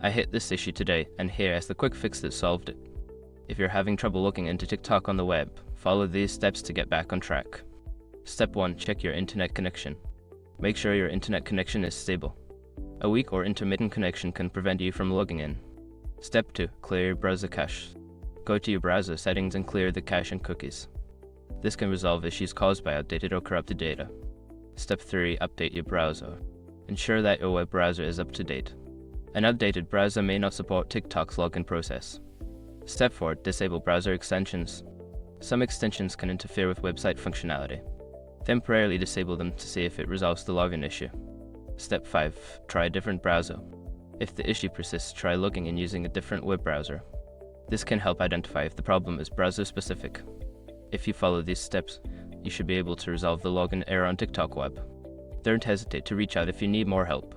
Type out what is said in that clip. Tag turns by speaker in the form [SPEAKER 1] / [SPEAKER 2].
[SPEAKER 1] I hit this issue today, and here is the quick fix that solved it. If you're having trouble logging into TikTok on the web, follow these steps to get back on track. Step 1. Check your internet connection. Make sure your internet connection is stable. A weak or intermittent connection can prevent you from logging in. Step 2. Clear your browser cache. Go to your browser settings and clear the cache and cookies. This can resolve issues caused by outdated or corrupted data. Step 3. Update your browser. Ensure that your web browser is up to date. An outdated browser may not support TikTok's login process. Step 4. Disable browser extensions. Some extensions can interfere with website functionality. Temporarily disable them to see if it resolves the login issue. Step 5. Try a different browser. If the issue persists, try logging in using a different web browser. This can help identify if the problem is browser-specific. If you follow these steps, you should be able to resolve the login error on TikTok Web. Don't hesitate to reach out if you need more help.